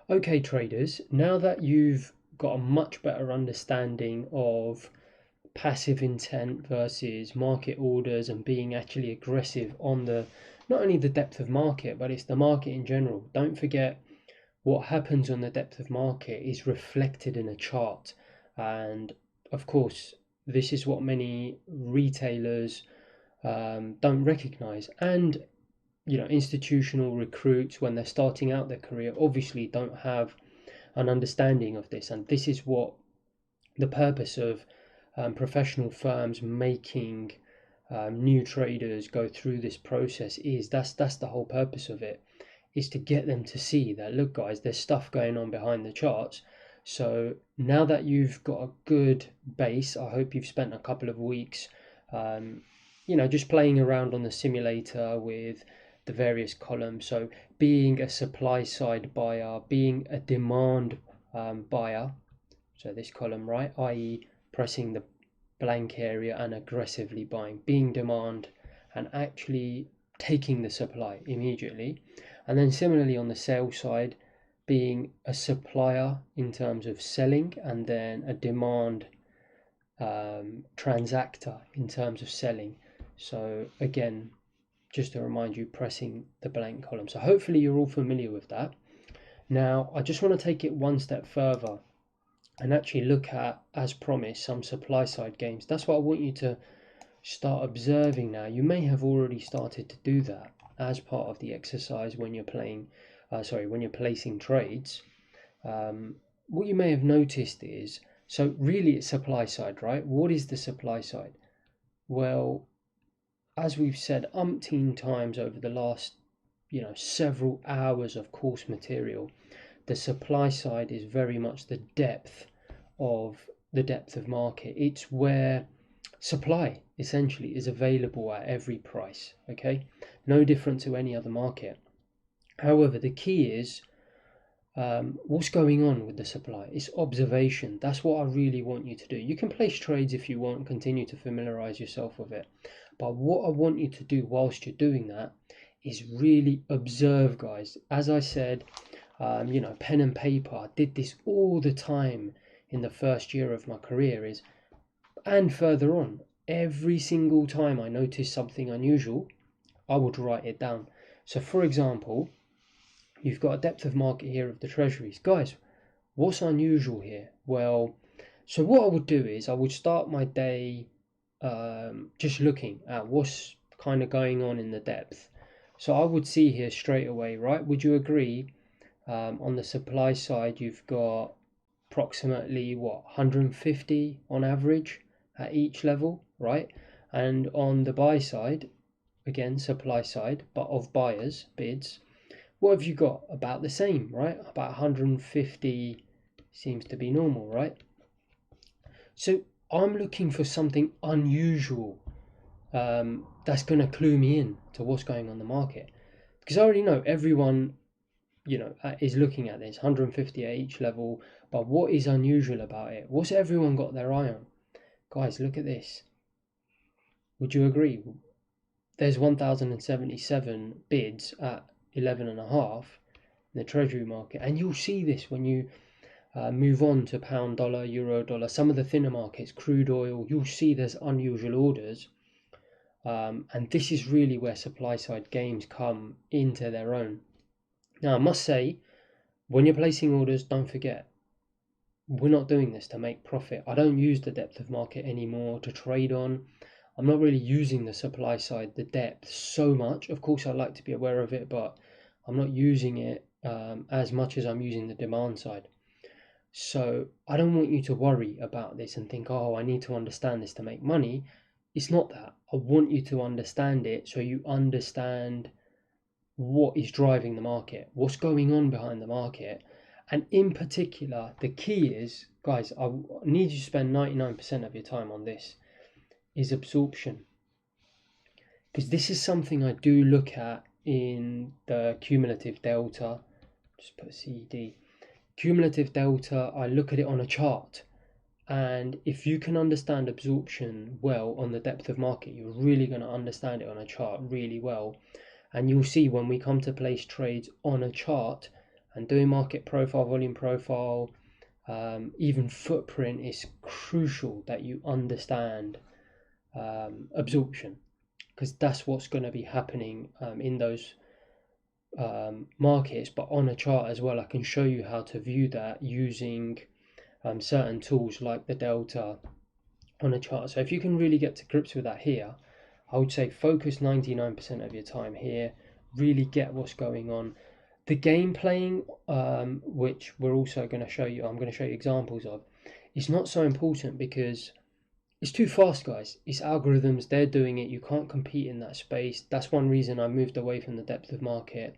Okay, traders, now that you've got a much better understanding of passive intent versus market orders and being actually aggressive on the not only the depth of market, but it's the market in general. Don't forget what happens on the depth of market is reflected in a chart. And of course, this is what many retailers don't recognize. And institutional recruits, when they're starting out their career, obviously don't have an understanding of this. And this is what the purpose of professional firms making new traders go through this process is. That's the whole purpose of it, is to get them to see that, look guys, there's stuff going on behind the charts. So now that you've got a good base, I hope you've spent a couple of weeks just playing around on the simulator with the various columns. So being a supply side buyer, being a demand buyer, so this column, right, i.e. pressing the blank area and aggressively buying, being demand and actually taking the supply immediately. And then similarly on the sell side, being a supplier in terms of selling, and then a demand transactor in terms of selling. So again, just to remind you, pressing the blank column. So hopefully you're all familiar with that. Now I just want to take it one step further and actually look at, as promised, some supply side games. That's what I want you to start observing now. You may have already started to do that as part of the exercise when you're when you're placing trades. What you may have noticed is, so really it's supply side, right? What is the supply side? Well, as we've said umpteen times over the last several hours of course material, the supply side is very much the depth of market. It's where supply essentially is available at every price. Okay, no different to any other market. However, the key is what's going on with the supply. It's observation. That's what I really want you to do. You can place trades if you want, continue to familiarize yourself with it, but what I want you to do whilst you're doing that is really observe, guys. As I said, pen and paper. I did this all the time in the first year of my career, and further on. Every single time I noticed something unusual, I would write it down. So for example, you've got a depth of market here of the treasuries. Guys, what's unusual here? Well, so what I would do is I would start my day just looking at what's kind of going on in the depth. So I would see here straight away, right? Would you agree? On the supply side, you've got approximately 150 on average at each level, right? And on the buy side, again, supply side, but of buyers, bids, what have you got? About the same, right? About 150 seems to be normal, right? So I'm looking for something unusual that's going to clue me in to what's going on the market, because I already know everyone is looking at this 150 at each level. But what is unusual about it? What's everyone got their eye on? Guys, look at this. Would you agree? There's 1077 bids at 11.5 in the treasury market, and you'll see this when you move on to pound dollar, euro dollar, some of the thinner markets, crude oil. You'll see there's unusual orders, and this is really where supply side games come into their own. Now I must say, when you're placing orders, don't forget, we're not doing this to make profit. I don't use the depth of market anymore to trade on. I'm not really using the supply side, the depth, so much. Of course, I like to be aware of it, but I'm not using it as much as I'm using the demand side. So I don't want you to worry about this and think, oh, I need to understand this to make money. It's not that. I want you to understand it so you understand what is driving the market, what's going on behind the market. And in particular, the key is, guys, I need you to spend 99% of your time on this, is absorption. Because this is something I do look at in the cumulative delta. Just put CD. Cumulative delta, I look at it on a chart. And if you can understand absorption well on the depth of market, you're really going to understand it on a chart really well. And you'll see when we come to place trades on a chart And doing market profile, volume profile, even footprint, is crucial that you understand absorption, because that's what's going to be happening in those markets, but on a chart as well. I can show you how to view that using certain tools like the delta on a chart. So if you can really get to grips with that here, I would say focus 99% of your time here, really get what's going on. The game playing, which we're also going to show you, I'm going to show you examples of, is not so important because it's too fast, guys. It's algorithms, they're doing it. You can't compete in that space. That's one reason I moved away from the depth of market.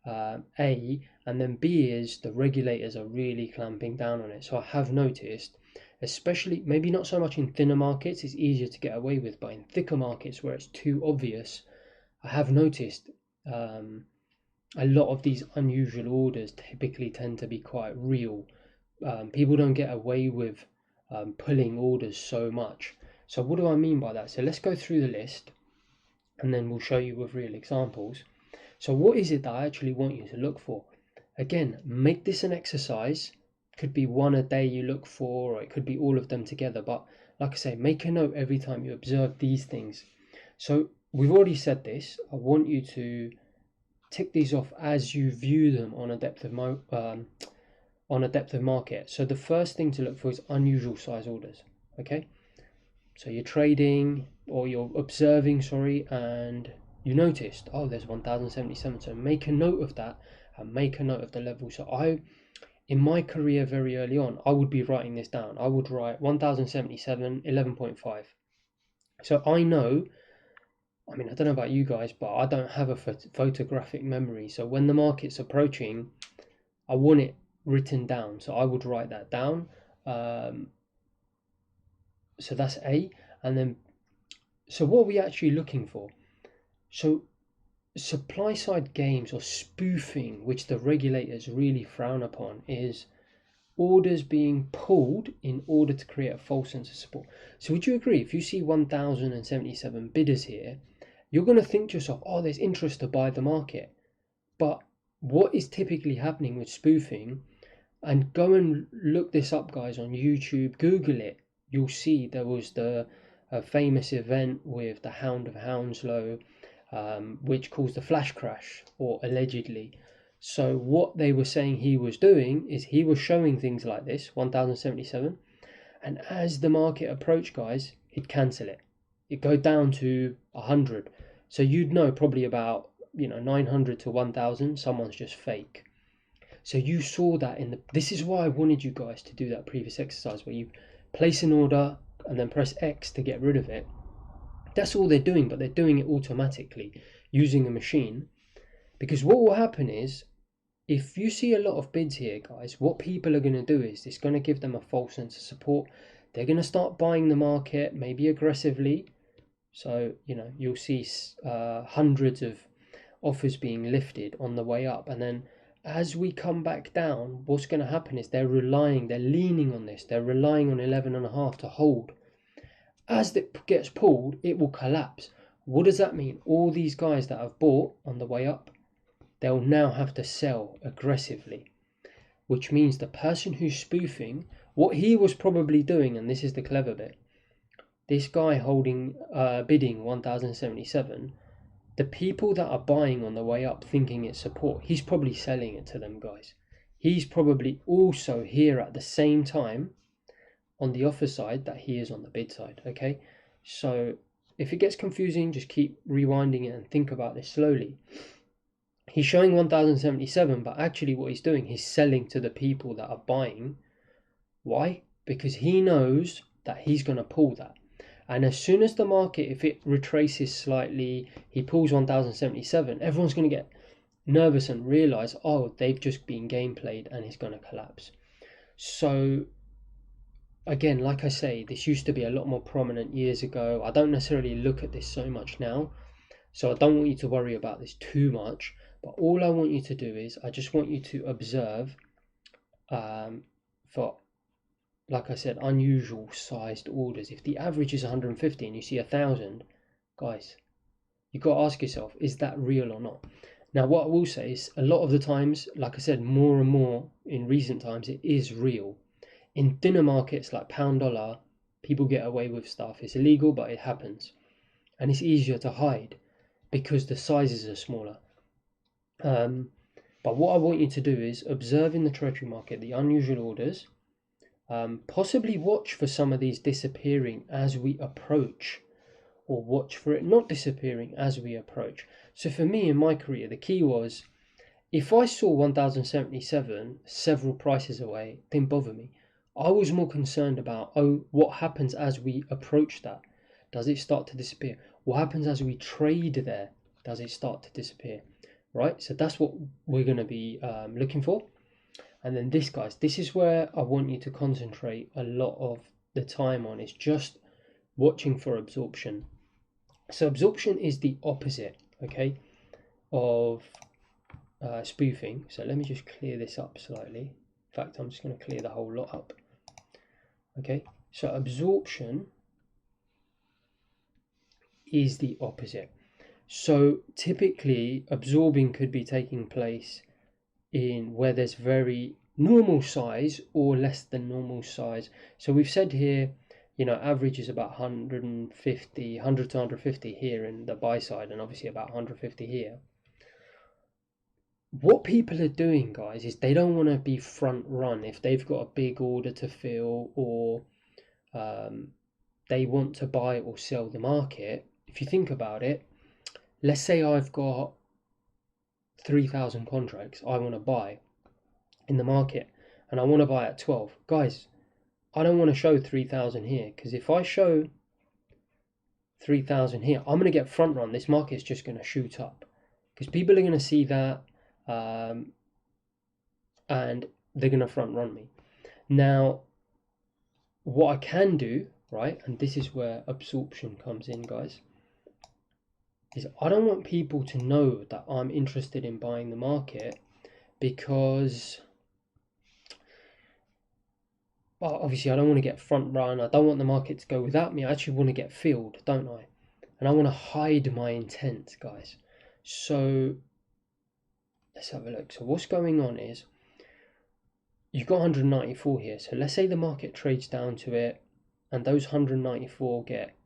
A, and then B is the regulators are really clamping down on it. So I have noticed, especially maybe not so much in thinner markets, it's easier to get away with, but in thicker markets where it's too obvious, I have noticed a lot of these unusual orders typically tend to be quite real. People don't get away with pulling orders so much. So what do I mean by that? So let's go through the list and then we'll show you with real examples. So what is it that I actually want you to look for? Again, make this an exercise. Could be one a day you look for, or it could be all of them together. But like I say, make a note every time you observe these things. So we've already said this. I want you to tick these off as you view them on a depth of market. So the first thing to look for is unusual size orders. Okay, so you're trading or you're observing, sorry, and you noticed, oh, there's 1077. So make a note of that and make a note of the level. So in my career very early on, I would be writing this down. I would write 1077, 11.5. So I know, I mean, I don't know about you guys, but I don't have a photographic memory. So when the market's approaching, I want it written down. So I would write that down. So that's A. And then, so what are we actually looking for? So supply side games or spoofing, which the regulators really frown upon, is orders being pulled in order to create a false sense of support. So would you agree, if you see 1077 bidders here, you're going to think to yourself, oh, there's interest to buy the market. But what is typically happening with spoofing, and go and look this up, guys, on YouTube, Google it, you'll see there was the famous event with the Hound of Hounslow, which caused the flash crash, or allegedly. So what they were saying he was doing is he was showing things like this, 1077, and as the market approached, guys, he'd cancel it. It'd go down to 100. So you'd know probably about 900 to 1000, someone's just fake. So you saw that this is why I wanted you guys to do that previous exercise where you place an order and then press X to get rid of it. That's all they're doing, but they're doing it automatically using a machine. Because what will happen is, if you see a lot of bids here, guys, what people are going to do is it's going to give them a false sense of support. They're going to start buying the market, maybe aggressively. So, you'll see hundreds of offers being lifted on the way up. And then as we come back down, what's going to happen is they're leaning on this. They're relying on 11.5 to hold. As it gets pulled, it will collapse. What does that mean? All these guys that have bought on the way up, they'll now have to sell aggressively, which means the person who's spoofing, what he was probably doing, and this is the clever bit, this guy bidding 1077, the people that are buying on the way up thinking it's support, he's probably selling it to them, guys. He's probably also here at the same time on the offer side that he is on the bid side. Okay, so if it gets confusing, just keep rewinding it and think about this slowly. He's showing 1077, but actually what he's doing, he's selling to the people that are buying. Why? Because he knows that he's going to pull that. And as soon as the market, if it retraces slightly, he pulls 1077, everyone's going to get nervous and realize, oh, they've just been game played and it's going to collapse. So again, like I say, this used to be a lot more prominent years ago. I don't necessarily look at this so much now, so I don't want you to worry about this too much. But all I want you to do is, I just want you to observe for, like I said, unusual sized orders. If the average is 150 and you see 1000, guys, you've got to ask yourself, is that real or not? Now, what I will say is a lot of the times, like I said, more and more in recent times, it is real. In thinner markets like pound dollar, people get away with stuff. It's illegal, but it happens. And it's easier to hide because the sizes are smaller. But what I want you to do is observe in the treasury market the unusual orders, possibly watch for some of these disappearing as we approach, or watch for it not disappearing as we approach. So for me in my career, the key was if I saw 1077 several prices away, it didn't bother me. I was more concerned about, oh, what happens as we approach that? Does it start to disappear? What happens as we trade there? Does it start to disappear? Right, so that's what we're going to be looking for. And then this, guys, this is where I want you to concentrate a lot of the time on, is just watching for absorption. So absorption is the opposite, okay, of spoofing. So let me just clear this up slightly. In fact, I'm just going to clear the whole lot up. Okay, so absorption is the opposite. So typically absorbing could be taking place in where there's very normal size or less than normal size. So we've said here, you know, average is about 100 to 150 here in the buy side, and obviously about 150 here. What people are doing, guys, is they don't want to be front run if they've got a big order to fill, or they want to buy or sell the market. If you think about it, let's say I've got 3,000 contracts I want to buy in the market, and I want to buy at 12. Guys, I don't want to show 3,000 here, because if I show 3,000 here, I'm going to get front run. This market is just going to shoot up because people are going to see that and they're going to front run me. Now, what I can do, right, and this is where absorption comes in, guys, is I don't want people to know that I'm interested in buying the market, because well, obviously I don't want to get front run. I don't want the market to go without me. I actually want to get filled, don't I? And I want to hide my intent, guys. So let's have a look. So what's going on is you've got 194 here. So let's say the market trades down to it and those 194 get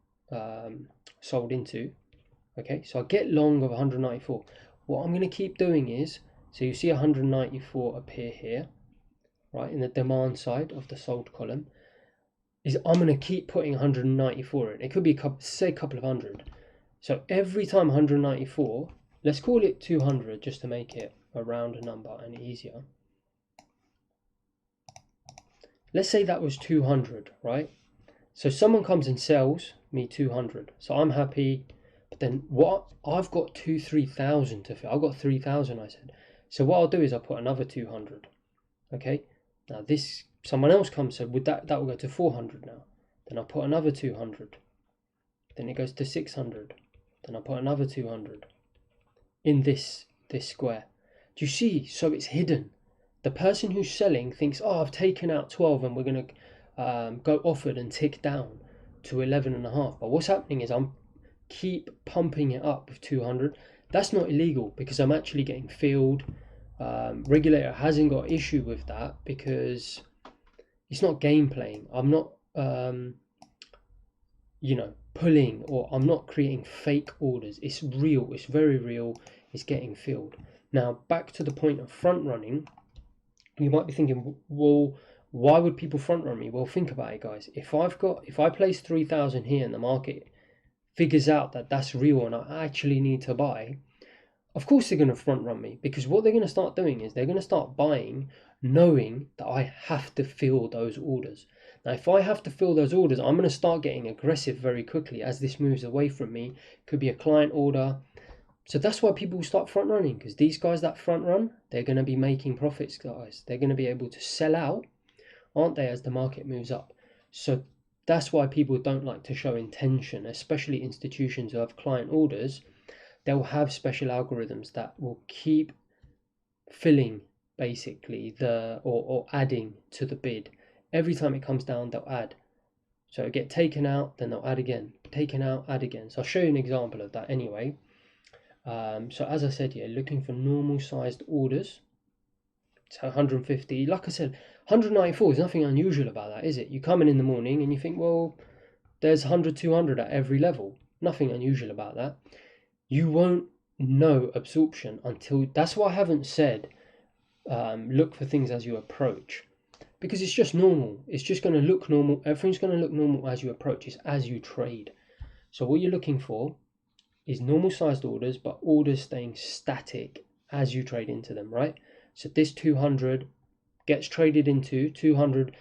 sold into. Okay, so I get long of 194. What I'm going to keep doing is, so you see 194 appear here, right, in the demand side of the sold column, is I'm going to keep putting 194 in. It could be say a couple of hundred. So every time 194, let's call it 200 just to make it a round number and easier. Let's say that was 200, right? So someone comes and sells me 200. So I'm happy. But then what, I've got 3,000 to fill. I've got 3,000, I said. So what I'll do is I'll put another 200. Okay. Now this, someone else comes, so with that will go to 400 now. Then I'll put another 200. Then it goes to 600. Then I'll put another 200 in this square. Do you see? So it's hidden. The person who's selling thinks, oh, I've taken out 12 and we're going to go offered and tick down to 11.5. But what's happening is I'm keep pumping it up with 200. That's not illegal because I'm actually getting filled. Regulator hasn't got issue with that because it's not game playing. I'm not pulling, or I'm not creating fake orders. It's real. It's very real. It's getting filled. Now back to the point of front running. You might be thinking, well, why would people front run me? Well, think about it, guys. If I place 3,000 here and the market figures out that that's real and I actually need to buy, of course they're going to front run me, because what they're going to start doing is they're going to start buying knowing that I have to fill those orders. Now, if I have to fill those orders, I'm going to start getting aggressive very quickly as this moves away from me. Could be a client order. So that's why people start front running, because these guys that front run, they're going to be making profits, guys. They're going to be able to sell out, aren't they, as the market moves up. So that's why people don't like to show intention, especially institutions who have client orders. They'll have special algorithms that will keep filling basically or adding to the bid. Every time it comes down, they'll add. So it'll get taken out, then they'll add again. Taken out, add again. So I'll show you an example of that anyway. So as I said, yeah, looking for normal sized orders. So 150, like I said, 194 is nothing unusual about that, is it? You come in the morning and you think, well, there's 100, 200 at every level. Nothing unusual about that. You won't know absorption until, that's why I haven't said look for things as you approach, because it's just normal. It's just going to look normal. Everything's going to look normal as you approach. It's as you trade. So what you're looking for is normal sized orders, but orders staying static as you trade into them, right? So this 200 gets traded into 200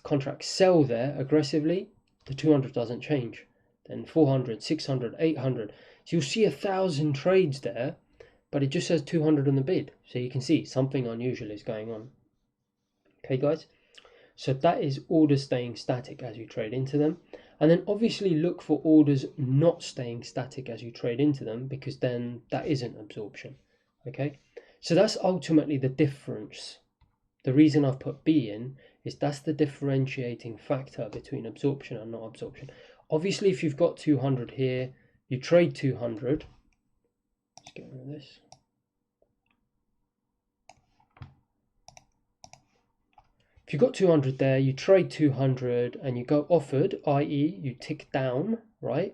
contracts sell there aggressively, the 200 doesn't change. Then 400, 600, 800. So you'll see 1,000 trades there, but it just says 200 on the bid. So you can see something unusual is going on. Okay, guys? So that is orders staying static as you trade into them. And then obviously look for orders not staying static as you trade into them, because then that isn't absorption. Okay? So that's ultimately the difference. The reason I've put B in is that's the differentiating factor between absorption and not absorption. Obviously, if you've got 200 here, you trade 200. Let's get rid of this. If you've got 200 there, you trade 200 and you go offered, i.e. you tick down, right?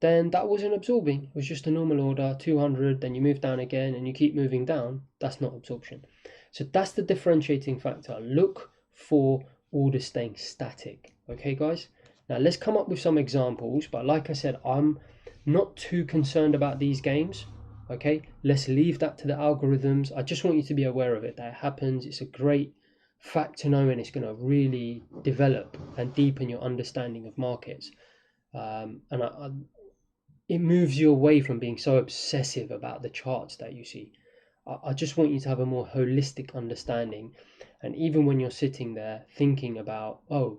Then that wasn't absorbing. It was just a normal order, 200, then you move down again and you keep moving down. That's not absorption. So that's the differentiating factor. Look for orders staying static. Okay, guys? Now let's come up with some examples. But like I said, I'm not too concerned about these games. Okay, let's leave that to the algorithms. I just want you to be aware of it, that it happens. It's a great fact to know, and it's going to really develop and deepen your understanding of markets. It moves you away from being so obsessive about the charts that you see. I just want you to have a more holistic understanding. And even when you're sitting there thinking about, oh,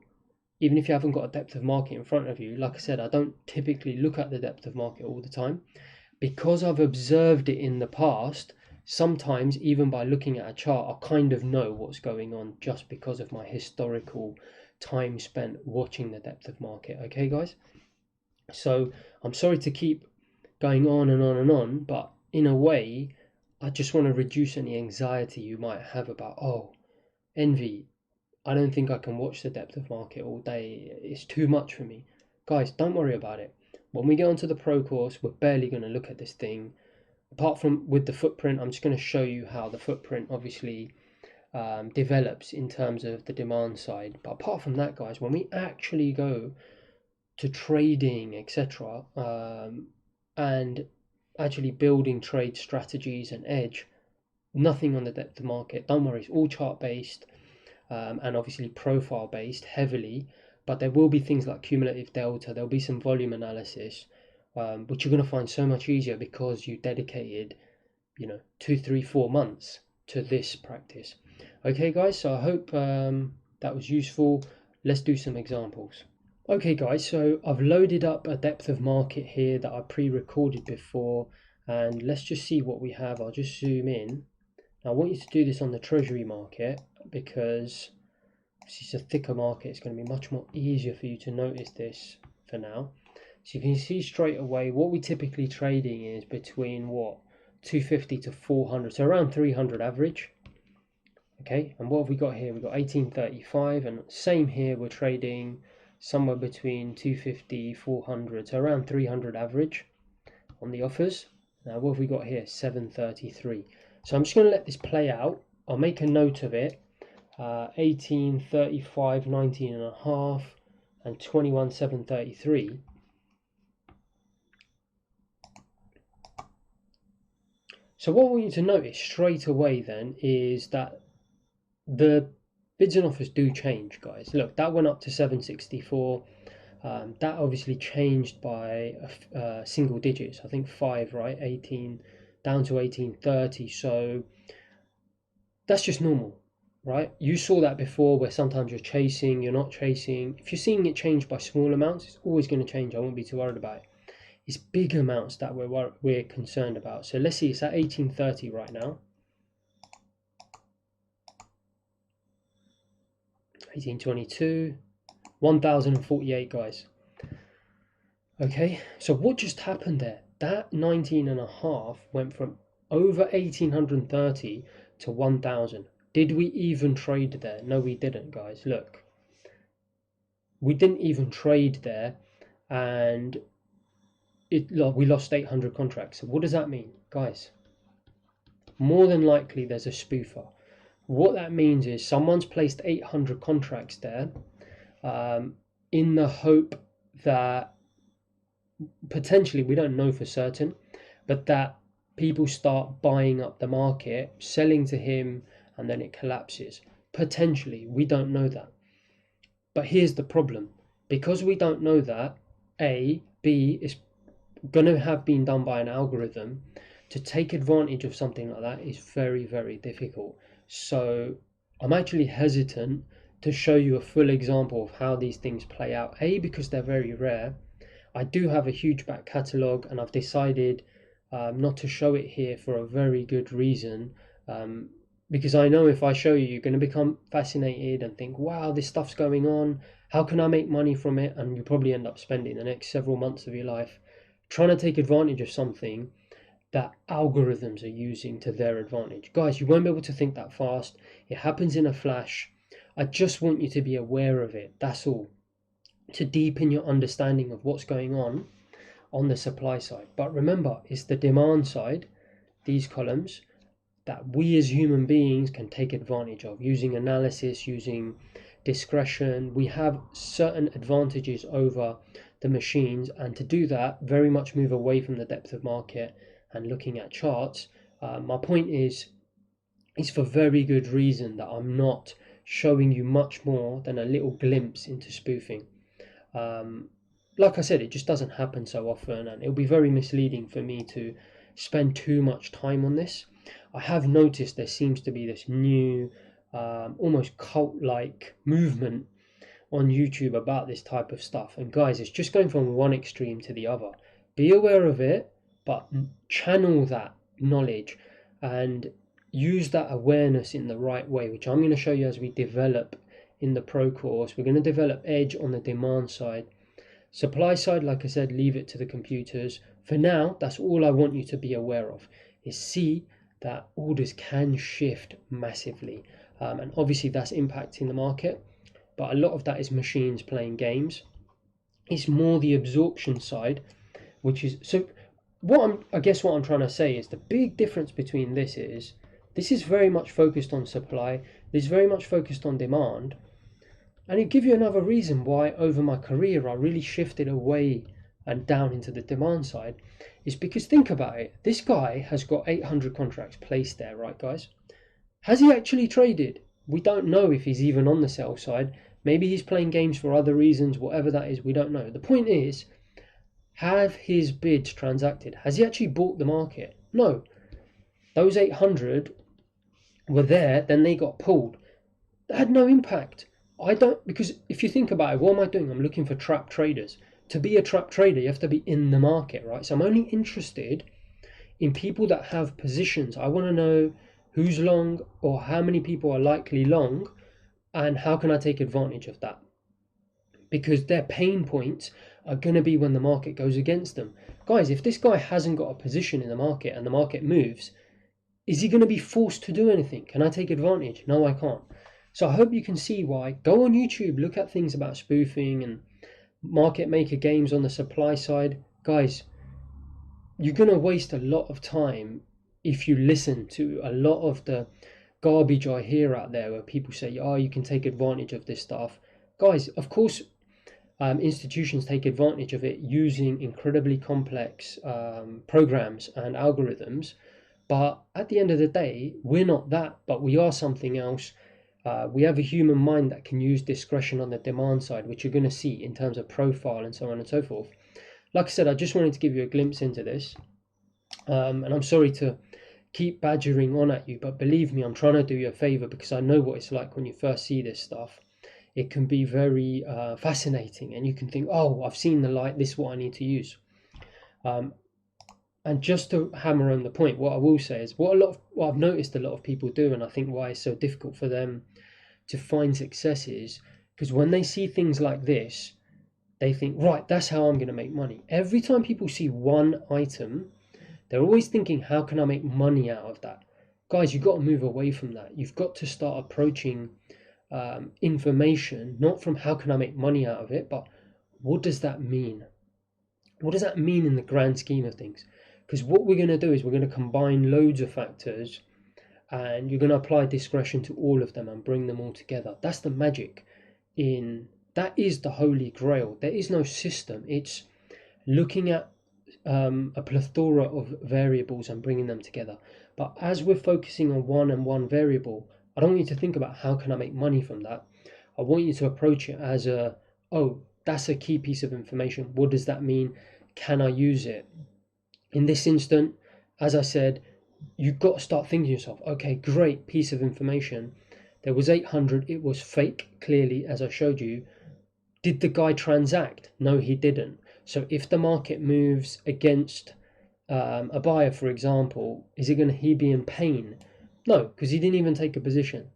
even if you haven't got a depth of market in front of you, like I said, I don't typically look at the depth of market all the time, because I've observed it in the past. Sometimes even by looking at a chart, I kind of know what's going on just because of my historical time spent watching the depth of market. Okay, guys? So I'm sorry to keep going on and on and on, but in a way, I just want to reduce any anxiety you might have about, oh, Envy, I don't think I can watch the depth of market all day. It's too much for me. Guys, don't worry about it. When we get onto the pro course, we're barely going to look at this thing. Apart from with the footprint, I'm just going to show you how the footprint obviously develops in terms of the demand side. But apart from that, guys, when we actually go to trading, etc., and actually building trade strategies and edge, nothing on the depth of market. Don't worry, it's all chart based and obviously profile based heavily, but there will be things like cumulative delta. There'll be some volume analysis, which you're going to find so much easier because you dedicated 2, 3, 4 months to this practice. Okay, guys, so I hope that was useful. Let's do some examples. Okay, guys, so I've loaded up a depth of market here that I pre-recorded before, and let's just see what we have. I'll just zoom in. Now, I want you to do this on the treasury market, because it's a thicker market. It's going to be much more easier for you to notice this for now. So you can see straight away what we typically trading is between 250 to 400, so around 300 average. Okay, and what have we got here? We've got 1835, and same here, we're trading somewhere between 250, 400, so around 300 average on the offers. Now what have we got here? 733. So I'm just going to let this play out. I'll make a note of it. 18, 35, 19 and a half, and 21, 733. So what we need to notice straight away then is that the bids and offers do change, guys. Look, that went up to 764. That obviously changed by single digits. I think 5, right? 18 down to 1830. So that's just normal, right? You saw that before, where sometimes you're chasing, you're not chasing. If you're seeing it change by small amounts, it's always going to change. I won't be too worried about it. It's big amounts that we're concerned about. So let's see, it's at 1830 right now. 1822, 1048, guys. Okay, so what just happened there? that 19.5 went from over 1830 to 1000. Did we even trade there? No, we didn't, guys. Look, we didn't even trade there, and we lost 800 contracts. So what does that mean, guys? More than likely there's a spoofer. What that means is someone's placed 800 contracts there, in the hope that potentially, we don't know for certain, but that people start buying up the market, selling to him, and then it collapses. Potentially, we don't know that. But here's the problem. Because we don't know that, B is going to have been done by an algorithm. To take advantage of something like that is very, very difficult. So I'm actually hesitant to show you a full example of how these things play out. Because they're very rare. I do have a huge back catalogue, and I've decided not to show it here for a very good reason. Because I know if I show you, you're going to become fascinated and think, wow, this stuff's going on. How can I make money from it? And you probably end up spending the next several months of your life trying to take advantage of something that algorithms are using to their advantage. Guys, you won't be able to think that fast. It happens in a flash. I just want you to be aware of it. That's all. To deepen your understanding of what's going on the supply side. But remember, it's the demand side, these columns, that we as human beings can take advantage of using analysis, using discretion. We have certain advantages over the machines, and to do that, very much move away from the depth of market and looking at charts. My point is, it's for very good reason that I'm not showing you much more than a little glimpse into spoofing. Like I said, it just doesn't happen so often, and it'll be very misleading for me to spend too much time on this. I have noticed there seems to be this new, almost cult-like movement on YouTube about this type of stuff. And guys, it's just going from one extreme to the other. Be aware of it, but channel that knowledge and use that awareness in the right way, which I'm going to show you as we develop in the pro course. We're going to develop edge on the demand side. Supply side, like I said, leave it to the computers. For now, that's all I want you to be aware of, is see that orders can shift massively. And obviously that's impacting the market, but a lot of that is machines playing games. It's more the absorption side, which is, so I guess what I'm trying to say is the big difference between this is very much focused on supply, this is very much focused on demand. And it give you another reason why over my career I really shifted away and down into the demand side, is because think about it. This guy has got 800 contracts placed there, right guys? Has he actually traded? We don't know if he's even on the sell side. Maybe he's playing games for other reasons, whatever that is, we don't know. The point is, have his bids transacted? Has he actually bought the market? No. Those 800 were there, then they got pulled. That had no impact. Because if you think about it, what am I doing? I'm looking for trap traders. To be a trap trader, you have to be in the market, right? So I'm only interested in people that have positions. I want to know who's long or how many people are likely long, and how can I take advantage of that? Because their pain points are going to be when the market goes against them. Guys, if this guy hasn't got a position in the market and the market moves, is he going to be forced to do anything? Can I take advantage? No, I can't. So I hope you can see why. Go on YouTube, look at things about spoofing and market maker games on the supply side. Guys, you're going to waste a lot of time if you listen to a lot of the garbage I hear out there where people say, oh, you can take advantage of this stuff. Guys, of course, institutions take advantage of it using incredibly complex programs and algorithms. But at the end of the day, we're not that, but we are something else. We have a human mind that can use discretion on the demand side, which you're going to see in terms of profile and so on and so forth. Like I said, I just wanted to give you a glimpse into this. And I'm sorry to keep badgering on at you, but believe me, I'm trying to do you a favor, because I know what it's like when you first see this stuff. It can be very fascinating, and you can think, oh, I've seen the light, this is what I need to use. And just to hammer on the point, what I will say is what I've noticed a lot of people do, and I think why it's so difficult for them to find success is because when they see things like this, they think, right, that's how I'm going to make money. Every time people see one item, they're always thinking, how can I make money out of that? Guys, you've got to move away from that. You've got to start approaching information, not from how can I make money out of it, but what does that mean? What does that mean in the grand scheme of things? Because what we're going to do is we're going to combine loads of factors, and you're going to apply discretion to all of them and bring them all together. That's the magic that is the holy grail. There is no system. It's looking at a plethora of variables and bringing them together. But as we're focusing on one variable, I don't want you to think about how can I make money from that. I want you to approach it as oh, that's a key piece of information. What does that mean? Can I use it? In this instant, as I said, you've got to start thinking to yourself, okay, great piece of information. There was 800, it was fake, clearly, as I showed you. Did the guy transact? No, he didn't. So if the market moves against a buyer, for example, is he be in pain? No, because he didn't even take a position.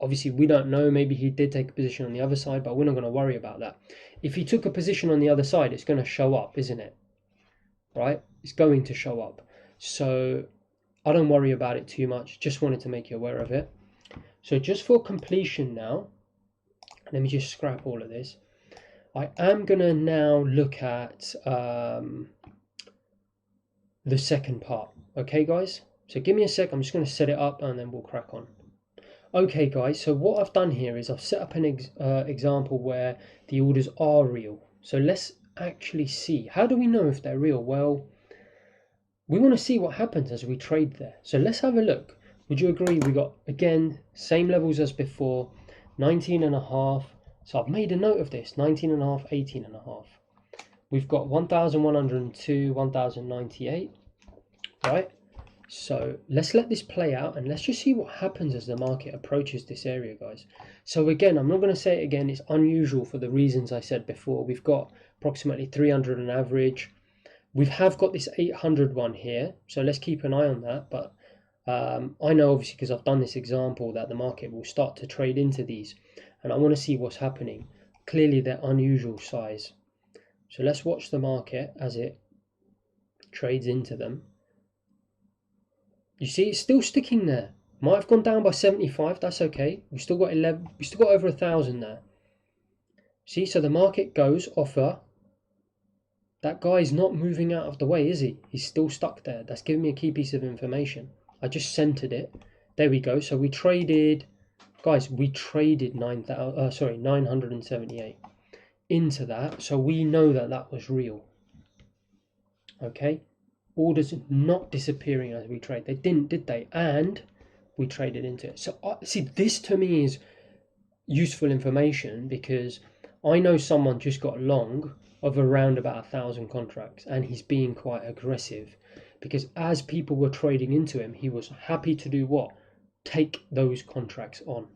Obviously, we don't know. Maybe he did take a position on the other side, but we're not going to worry about that. If he took a position on the other side, it's going to show up, isn't it? Right? It's going to show up. So I don't worry about it too much. Just wanted to make you aware of it. So just for completion now, let me just scrap all of this. I am going to now look at the second part. Okay, guys? So give me a sec. I'm just going to set it up and then we'll crack on. Okay, guys. So what I've done here is I've set up an example where the orders are real. So let's actually see. How do we know if they're real? Well, we want to see what happens as we trade there. So let's have a look. Would you agree we got, again, same levels as before, 19.5. So I've made a note of this, 19.5, 18.5. We've got 1,102, 1,098, right? So let's let this play out and let's just see what happens as the market approaches this area, guys. So again, I'm not going to say it again, it's unusual for the reasons I said before. We've got approximately 300 on average. We have got this 800 one here, so let's keep an eye on that. But I know obviously because I've done this example that the market will start to trade into these, and I want to see what's happening. Clearly they're unusual size. So let's watch the market as it trades into them. You see it's still sticking there. Might have gone down by 75, that's okay. We've still got 11, we've still got over 1,000 there. See, so the market goes offer. That guy's not moving out of the way, is he? He's still stuck there. That's giving me a key piece of information. I just centered it. There we go. So we traded, guys, we traded 978 into that. So we know that that was real. Okay. Orders not disappearing as we trade. They didn't, did they? And we traded into it. So see, this to me is useful information because I know someone just got long of around about 1,000 contracts and he's being quite aggressive because as people were trading into him, he was happy to do what? Take those contracts on.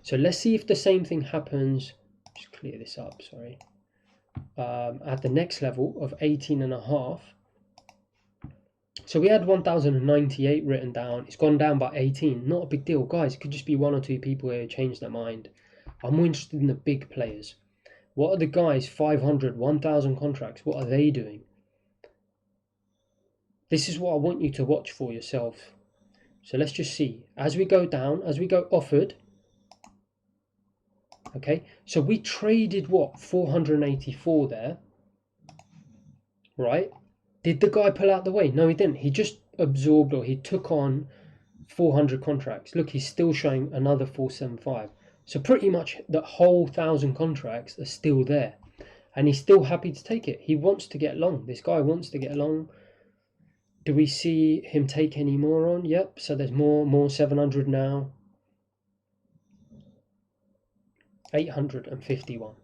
So let's see if the same thing happens. Just clear this up, sorry. At the next level of 18.5. So we had 1,098 written down. It's gone down by 18. Not a big deal, guys. It could just be one or two people here who changed their mind. I'm more interested in the big players. What are the guys, 500, 1,000 contracts? What are they doing? This is what I want you to watch for yourself. So let's just see. As we go down, as we go offered. Okay, so we traded what? 484 there. Right? Did the guy pull out the way? No, he didn't. He just absorbed or he took on 400 contracts. Look, he's still showing another 475. So pretty much the whole 1,000 contracts are still there. And he's still happy to take it. He wants to get long. This guy wants to get long. Do we see him take any more on? Yep. So there's more 700 now. 851.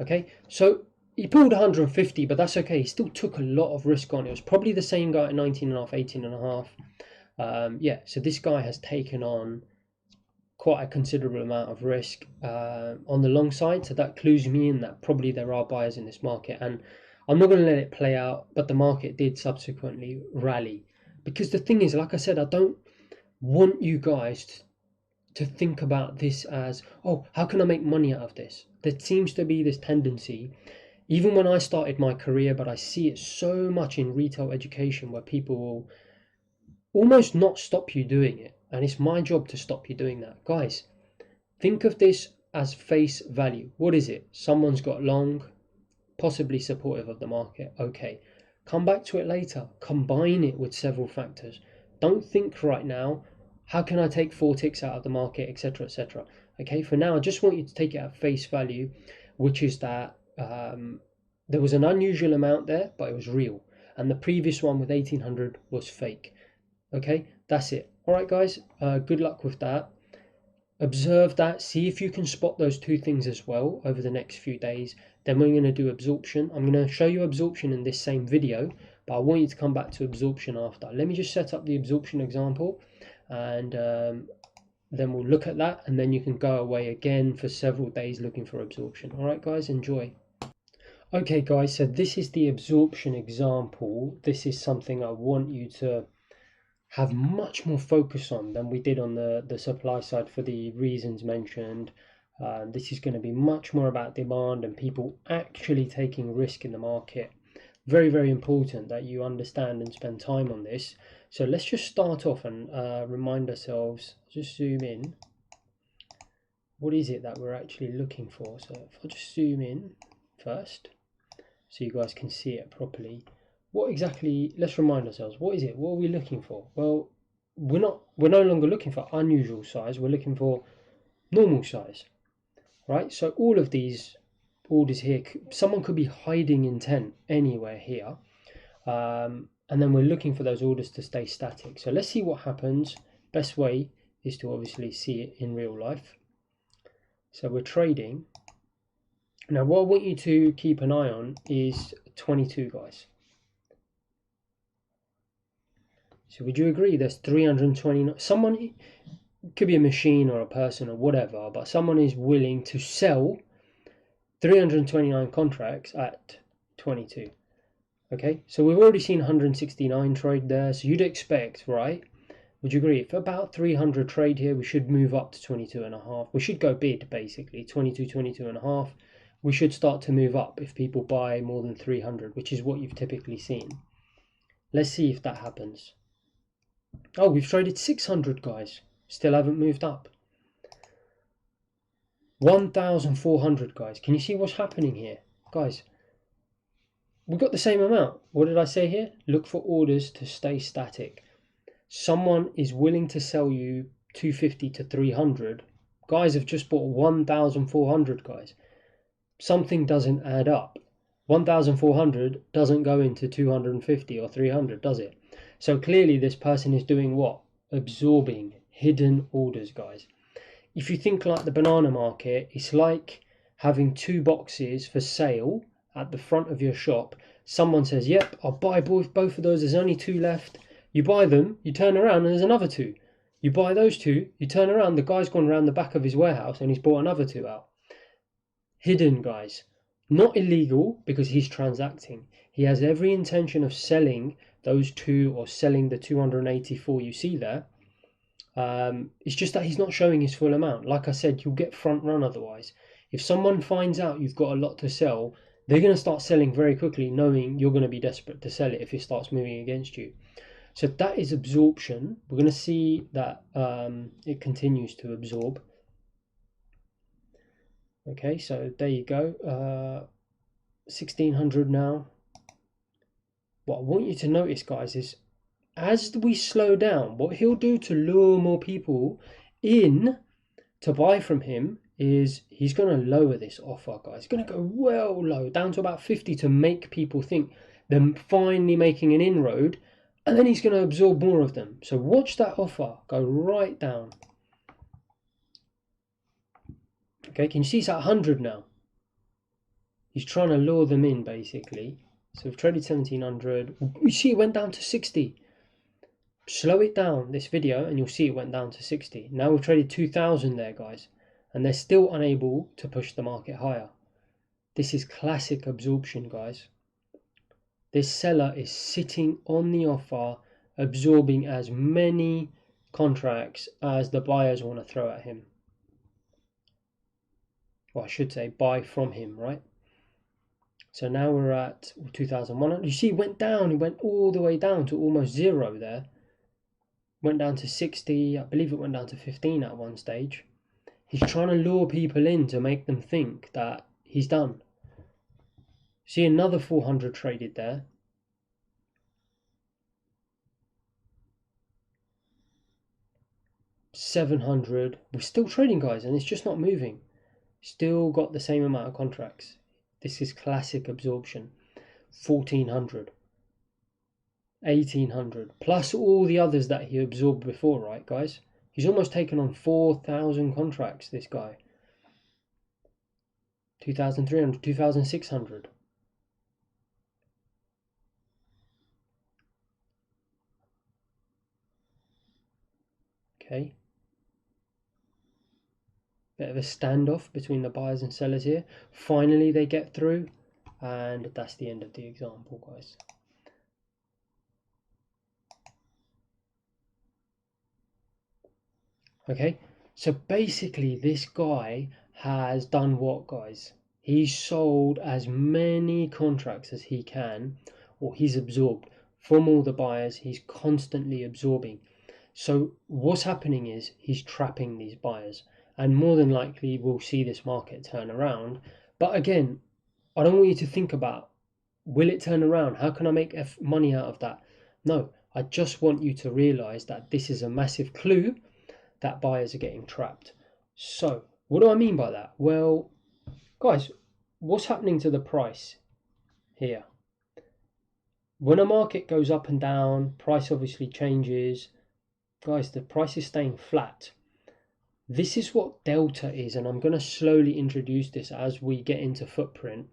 Okay. So he pulled 150, but that's okay. He still took a lot of risk on. It was probably the same guy at 19.5, 18.5. Yeah. So this guy has taken on quite a considerable amount of risk on the long side, so that clues me in that probably there are buyers in this market, and I'm not going to let it play out, but the market did subsequently rally because the thing is, like I said, I don't want you guys to think about this as, oh, how can I make money out of this? There seems to be this tendency, even when I started my career, but I see it so much in retail education where people will almost not stop you doing it. And it's my job to stop you doing that. Guys, think of this as face value. What is it? Someone's got long, possibly supportive of the market. Okay, come back to it later. Combine it with several factors. Don't think right now, how can I take 4 ticks out of the market, etc., etc. Okay, for now, I just want you to take it at face value, which is that there was an unusual amount there, but it was real. And the previous one with 1800 was fake. Okay, that's it. All right, guys, good luck with that. Observe that, see if you can spot those two things as well over the next few days. Then we're going to do absorption. I'm going to show you absorption in this same video, but I want you to come back to absorption after. Let me just set up the absorption example, and then we'll look at that, and then you can go away again for several days looking for absorption. All right, guys, enjoy. Okay, guys, so this is the absorption example. This is something I want you to have much more focus on than we did on the supply side for the reasons mentioned. This is going to be much more about demand and people actually taking risk in the market. Very, very important that you understand and spend time on this. So let's just start off and remind ourselves, just zoom in. What is it that we're actually looking for? So if I just zoom in first, so you guys can see it properly. What exactly, let's remind ourselves, what is it? What are we looking for? Well, we're no longer looking for unusual size, we're looking for normal size, right? So all of these orders here, someone could be hiding intent anywhere here. And then we're looking for those orders to stay static. So let's see what happens. Best way is to obviously see it in real life. So we're trading. Now what I want you to keep an eye on is 22, guys. So would you agree there's 329, someone, could be a machine or a person or whatever, but someone is willing to sell 329 contracts at 22. Okay, so we've already seen 169 trade there, so you'd expect, right? Would you agree? If about 300 trade here, we should move up to 22 and a half. We should go bid, basically, 22, 22 and a half. We should start to move up if people buy more than 300, which is what you've typically seen. Let's see if that happens. Oh, we've traded 600, guys. Still haven't moved up. 1,400, guys. Can you see what's happening here? Guys, we've got the same amount. What did I say here? Look for orders to stay static. Someone is willing to sell you 250 to 300. Guys have just bought 1,400, guys. Something doesn't add up. 1,400 doesn't go into 250 or 300, does it? So clearly this person is doing what? Absorbing hidden orders, guys. If you think like the banana market, it's like having 2 boxes for sale at the front of your shop. Someone says, yep, I'll buy both of those, there's only 2 left. You buy them, you turn around and there's another 2. You buy those 2, you turn around, the guy's gone around the back of his warehouse and he's bought another 2 out. Hidden, guys. Not illegal because he's transacting. He has every intention of selling those 2 or selling the 284 you see there. It's just that he's not showing his full amount. Like I said, you'll get front run otherwise. If someone finds out you've got a lot to sell, they're going to start selling very quickly, knowing you're going to be desperate to sell it if it starts moving against you. So that is absorption. We're going to see that it continues to absorb. Okay, so there you go. 1,600 now. What I want you to notice, guys, is as we slow down, what he'll do to lure more people in to buy from him is he's going to lower this offer, guys. He's going to go well low, down to about 50 to make people think they're finally making an inroad, and then he's going to absorb more of them. So watch that offer go right down. Okay, can you see it's at 100 now? He's trying to lure them in, basically. So we've traded 1,700. You see it went down to 60. Slow it down, this video, and you'll see it went down to 60. Now we've traded 2,000 there, guys. And they're still unable to push the market higher. This is classic absorption, guys. This seller is sitting on the offer, absorbing as many contracts as the buyers want to throw at him. Well, I should say buy from him, right? So now we're at 2,100. You see, it went down. It went all the way down to almost zero there. Went down to 60. I believe it went down to 15 at one stage. He's trying to lure people in to make them think that he's done. See, another 400 traded there. $700. We're still trading, guys, and it's just not moving. Still got the same amount of contracts. This is classic absorption. 1,400. 1,800. Plus all the others that he absorbed before, right, guys? He's almost taken on 4,000 contracts, this guy. 2,300, 2,600. Okay. Bit of a standoff between the buyers and sellers here. Finally, they get through, and that's the end of the example, guys. Okay, so basically this guy has done what, guys? He's sold as many contracts as he can, or he's absorbed from all the buyers. He's constantly absorbing. So what's happening is he's trapping these buyers, and more than likely we'll see this market turn around. But again, I don't want you to think about, will it turn around? How can I make money out of that? No, I just want you to realize that this is a massive clue that buyers are getting trapped. So what do I mean by that? Well, guys, what's happening to the price here? When a market goes up and down, price obviously changes. Guys, the price is staying flat. This is what delta is, and I'm going to slowly introduce this as we get into footprint.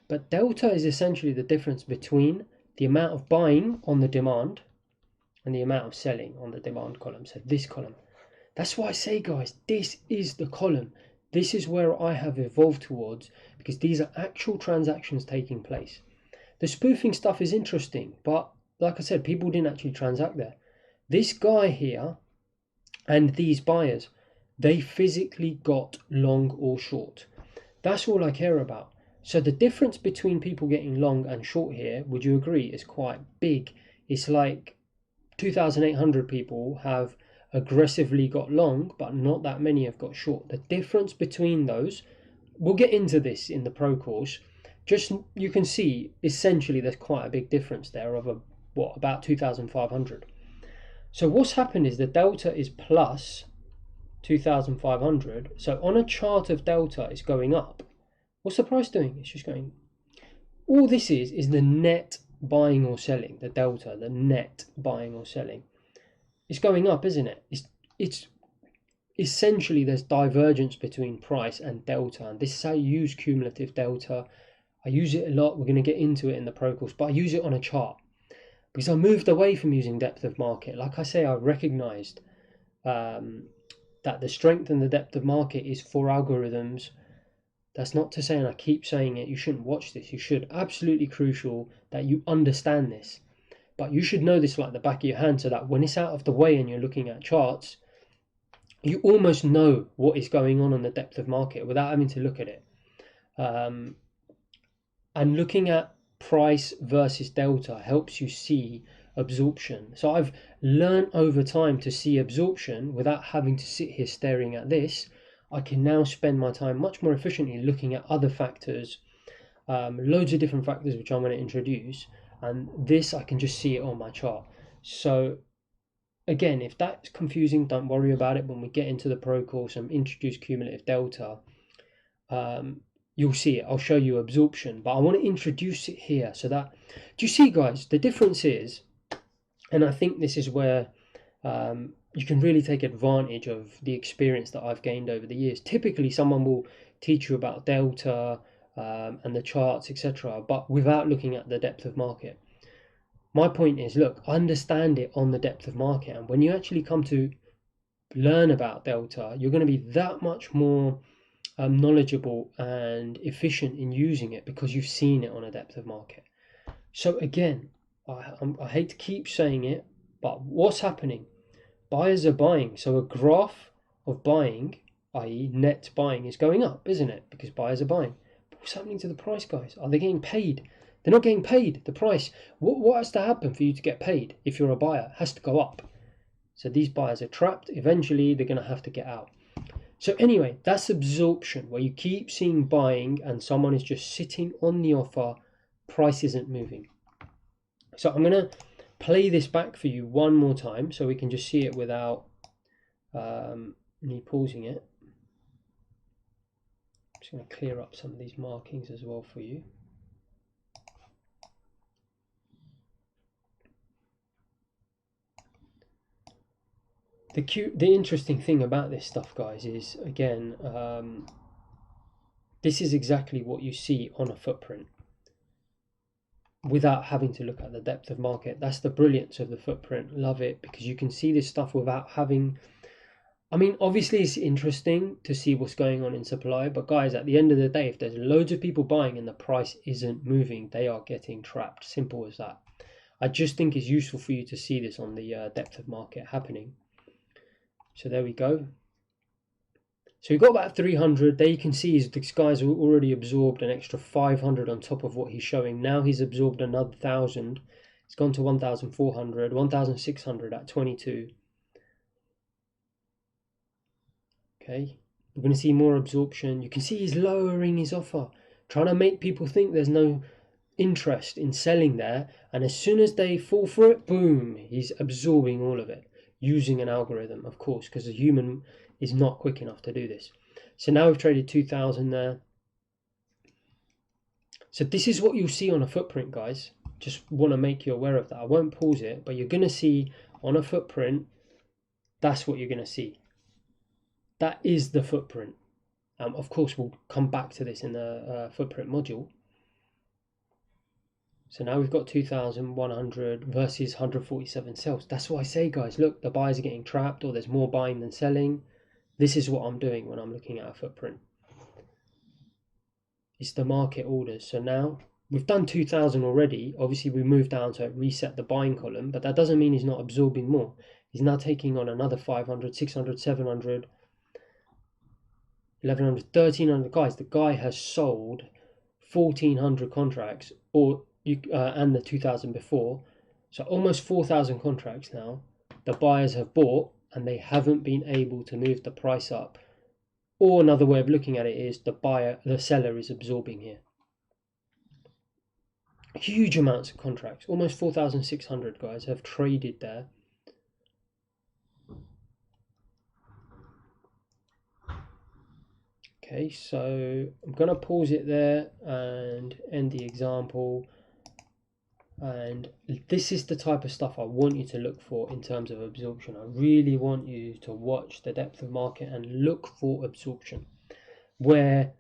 But delta is essentially the difference between the amount of buying on the demand and the amount of selling on the demand column. So this column. That's why I say, guys, this is the column. This is where I have evolved towards, because these are actual transactions taking place. The spoofing stuff is interesting, but like I said, people didn't actually transact there. This guy here and these buyers, they physically got long or short. That's all I care about. So the difference between people getting long and short here, would you agree, is quite big. It's like 2,800 people have aggressively got long, but not that many have got short. The difference between those, we'll get into this in the pro course, just you can see essentially there's quite a big difference there of about 2,500. So what's happened is the delta is plus 2,500. So on a chart of delta, it's going up. What's the price doing? It's just going. All this is the net buying or selling, the delta, the net buying or selling. It's going up, isn't it? It's essentially there's divergence between price and delta, and this is how you use cumulative delta. I use it a lot. We're going to get into it in the pro course, but I use it on a chart because I moved away from using depth of market. Like I say, I recognized that the strength and the depth of market is for algorithms. That's not to say, and I keep saying it, you shouldn't watch this. You should. Absolutely crucial that you understand this. But you should know this like the back of your hand, so that when it's out of the way and you're looking at charts, you almost know what is going on the depth of market without having to look at it. And looking at price versus delta helps you see absorption. So I've learned over time to see absorption without having to sit here staring at this. I can now spend my time much more efficiently looking at other factors, loads of different factors which I'm going to introduce, and this I can just see it on my chart. So again, if that's confusing, don't worry about it. When we get into the pro course and introduce cumulative delta, you'll see it. I'll show you absorption, but I want to introduce it here so that, do you see, guys, the difference is, and I think this is where you can really take advantage of the experience that I've gained over the years. Typically, someone will teach you about delta and the charts, etc., but without looking at the depth of market. My point is, look, understand it on the depth of market, and when you actually come to learn about delta, you're going to be that much more knowledgeable and efficient in using it because you've seen it on a depth of market. So again, I hate to keep saying it, but what's happening? buyers are buying. So a graph of buying, i.e. net buying, is going up, isn't it? Because buyers are buying. But what's happening to the price, guys? Are they getting paid? They're not getting paid. The price, what has to happen for you to get paid if you're a buyer? It has to go up. So these buyers are trapped. Eventually, they're going to have to get out. So anyway, that's absorption, where you keep seeing buying and someone is just sitting on the offer, price isn't moving. So I'm going to play this back for you one more time so we can just see it without me pausing it. I'm just going to clear up some of these markings as well for you. The interesting thing about this stuff, guys, is again, this is exactly what you see on a footprint without having to look at the depth of market. That's the brilliance of the footprint. Love it, because you can see this stuff without having, I mean, obviously it's interesting to see what's going on in supply, but guys, at the end of the day, if there's loads of people buying and the price isn't moving, they are getting trapped. Simple as that. I just think it's useful for you to see this on the depth of market happening. So there we go. So we've got about 300. There you can see this guy's already absorbed an extra 500 on top of what he's showing. Now he's absorbed another 1,000. It's gone to 1,400, 1,600 at 22. Okay, we're going to see more absorption. You can see he's lowering his offer, trying to make people think there's no interest in selling there. And as soon as they fall for it, boom, he's absorbing all of it. Using an algorithm, of course, because a human is not quick enough to do this. So now we've traded 2,000 there. So this is what you'll see on a footprint, guys. Just want to make you aware of that. I won't pause it, but you're going to see on a footprint, that's what you're going to see. That is the footprint. Of course, we'll come back to this in the footprint module. So now we've got 2,100 versus 147 sells. That's why I say, guys, look, the buyers are getting trapped, or there's more buying than selling. This is what I'm doing when I'm looking at a footprint. It's the market orders. So now we've done 2,000 already. Obviously, we moved down to reset the buying column, but that doesn't mean he's not absorbing more. He's now taking on another 500, 600, 700, 1,100, 1,300. Guys, the guy has sold 1,400 contracts, or and the 2,000 before, so almost 4,000 contracts now. The buyers have bought and they haven't been able to move the price up. Or another way of looking at it is the seller is absorbing here. Huge amounts of contracts, almost 4,600 guys have traded there. Okay, so I'm going to pause it there and end the example. And this is the type of stuff I want you to look for in terms of absorption. I really want you to watch the depth of market and look for absorption, where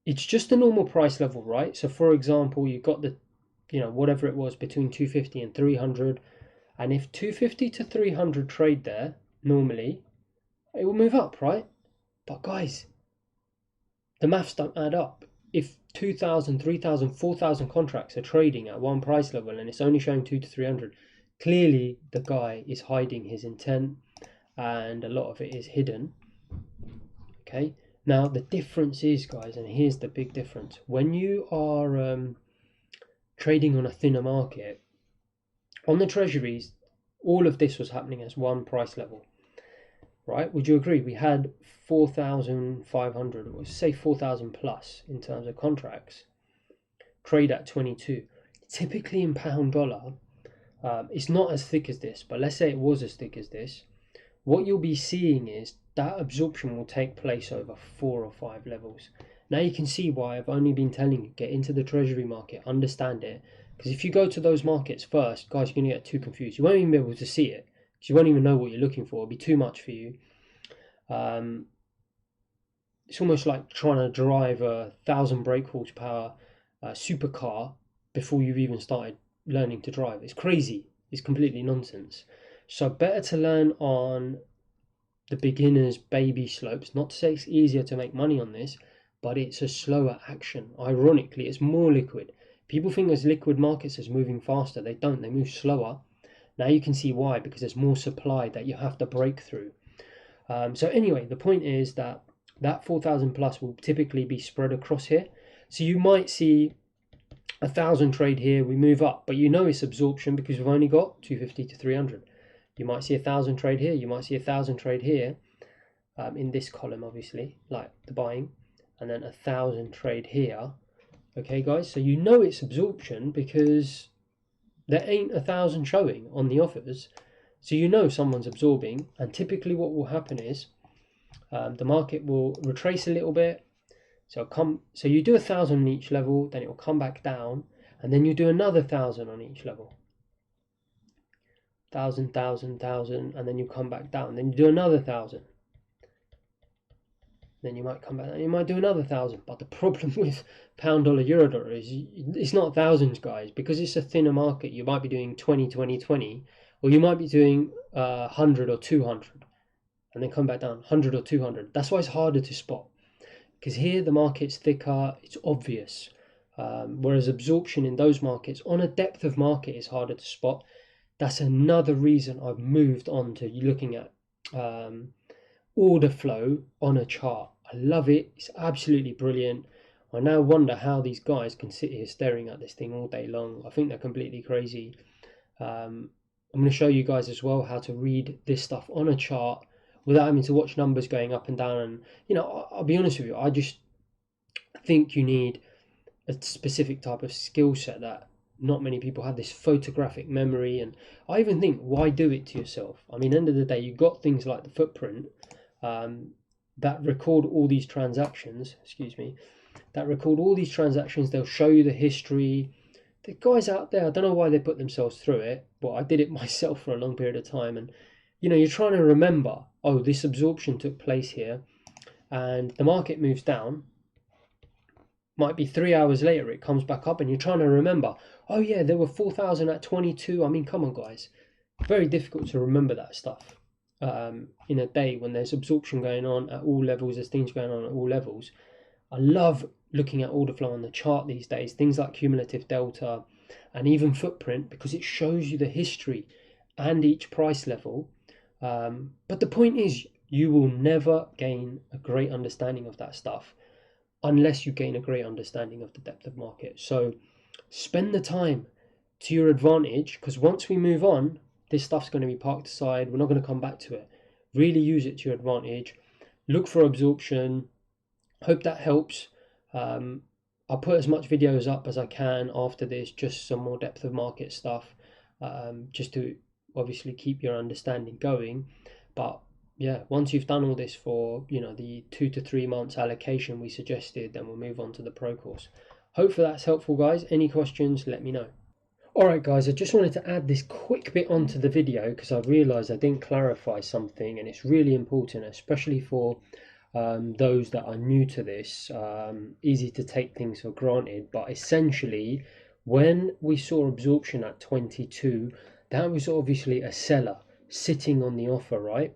it's just a normal price level, right? So for example, you've got the, whatever it was between 250 and 300. And if 250 to 300 trade there, normally, it will move up, right? But guys, the maths don't add up. If 2,000, 3,000, 4,000 contracts are trading at one price level and it's only showing 200 to 300, clearly the guy is hiding his intent and a lot of it is hidden. Okay, now the difference is, guys, and here's the big difference. When you are trading on a thinner market, on the treasuries, all of this was happening as one price level. Right? Would you agree? We had 4,500, or say 4,000 plus in terms of contracts, trade at 22. Typically in pound dollar, it's not as thick as this, but let's say it was as thick as this. What you'll be seeing is that absorption will take place over 4 or 5 levels. Now you can see why I've only been telling you, get into the treasury market, understand it. Because if you go to those markets first, guys, you're going to get too confused. You won't even be able to see it. You won't even know what you're looking for. It'll be too much for you. It's almost like trying to drive a 1,000 brake horsepower supercar before you've even started learning to drive. It's crazy. It's completely nonsense. So better to learn on the beginner's baby slopes. Not to say it's easier to make money on this, but it's a slower action. Ironically, it's more liquid. People think as liquid markets is moving faster. They don't. They move slower. Now you can see why, because there's more supply that you have to break through. So anyway, the point is that 4,000 plus will typically be spread across here. So you might see 1,000 trade here, we move up, but you know it's absorption because we've only got 250 to 300. You might see 1,000 trade here, you might see 1,000 trade here, in this column obviously, like the buying, and then 1,000 trade here. Okay guys, so you know it's absorption because there ain't 1,000 showing on the offers, so you know someone's absorbing. And typically what will happen is the market will retrace a little bit, so you do 1,000 on each level, then it will come back down, and then you do another 1,000 on each level, 1,000, 1,000, 1,000, and then you come back down, then you do another 1,000, then you might come back and you might do another 1,000. But the problem with pound dollar euro dollar is it's not thousands, guys, because it's a thinner market. You might be doing 20 20 20, or you might be doing 100 or 200 and then come back down 100 or 200. That's why it's harder to spot, because here the market's thicker, it's obvious, whereas absorption in those markets on a depth of market is harder to spot. That's another reason I've moved on to looking at order flow on a chart. I love it. It's absolutely brilliant. I now wonder how these guys can sit here staring at this thing all day long. I think they're completely crazy. I'm going to show you guys as well how to read this stuff on a chart without having to watch numbers going up and down. And you know, I'll be honest with you, I just think you need a specific type of skill set that not many people have, this photographic memory. And I even think, why do it to yourself? I mean, end of the day, you've got things like the footprint that record all these transactions, that record all these transactions. They'll show you the history. The guys out there, I don't know why they put themselves through it, but I did it myself for a long period of time. And you know, you're trying to remember, oh, this absorption took place here, and the market moves down. Might be 3 hours later it comes back up, and you're trying to remember, oh yeah, there were 4,000 at 22. I mean, come on guys, very difficult to remember that stuff in a day when there's absorption going on at all levels. There's things going on at all levels. I love looking at order flow on the chart these days, things like cumulative delta and even footprint, because it shows you the history and each price level. But the point is, you will never gain a great understanding of that stuff unless you gain a great understanding of the depth of market. So spend the time to your advantage, because once we move on, this stuff's going to be parked aside. We're not going to come back to it. Really use it to your advantage. Look for absorption. Hope that helps. I'll put as much videos up as I can after this, just some more depth of market stuff, just to obviously keep your understanding going. But yeah, once you've done all this for, you know, the 2 to 3 months allocation we suggested, then we'll move on to the pro course. Hopefully that's helpful, guys. Any questions, let me know. Alright guys, I just wanted to add this quick bit onto the video because I realised I didn't clarify something, and it's really important, especially for those that are new to this. Easy to take things for granted, but essentially when we saw absorption at 22, that was obviously a seller sitting on the offer, right?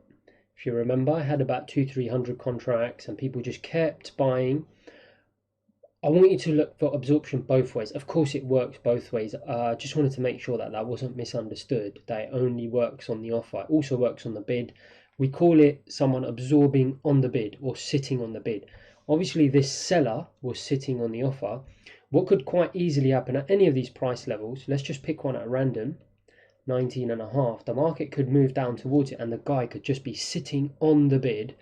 If you remember, I had about 200-300 contracts and people just kept buying. I want you to look for absorption both ways. Of course it works both ways. Just wanted to make sure that that wasn't misunderstood, that it only works on the offer. It also works on the bid. We call it someone absorbing on the bid or sitting on the bid. Obviously this seller was sitting on the offer. What could quite easily happen at any of these price levels, let's just pick one at random, 19.5, the market could move down towards it and the guy could just be sitting on the bid.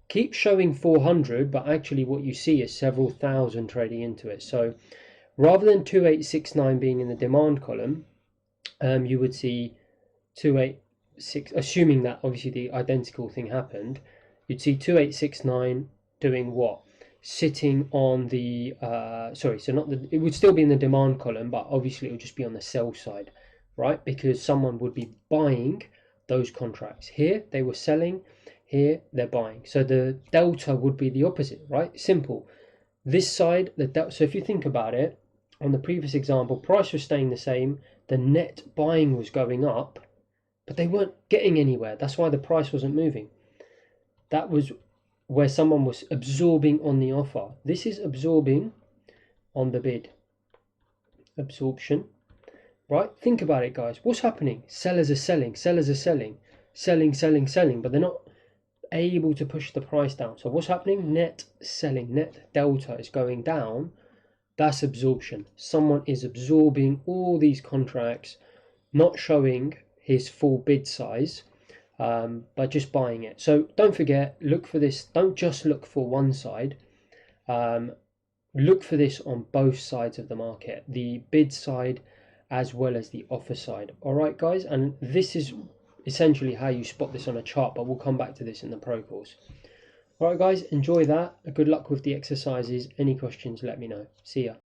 Keep showing 400, but actually what you see is several thousand trading into it. So rather than 2869 being in the demand column, you would see 286, assuming that obviously the identical thing happened, you'd see 2869 doing what? Sitting on the, it would still be in the demand column, but obviously it would just be on the sell side, right? Because someone would be buying those contracts. Here they were selling, here they're buying. So the delta would be the opposite, right? Simple. This side, the delta. So if you think about it, on the previous example, price was staying the same, the net buying was going up, but they weren't getting anywhere. That's why the price wasn't moving. That was where someone was absorbing on the offer. This is absorbing on the bid. Absorption. right? Think about it, guys. What's happening? Sellers are selling, sellers are selling, selling, but they're not able to push the price down. So what's happening? Net selling, net delta is going down. That's absorption. Someone is absorbing all these contracts, not showing his full bid size, but just buying it. So don't forget, look for this. Don't just look for one side. Look for this on both sides of the market, the bid side as well as the offer side. All right, guys, and this is essentially how you spot this on a chart, but we'll come back to this in the pro course. All right, guys, enjoy that. Good luck with the exercises. Any questions, let me know. See ya.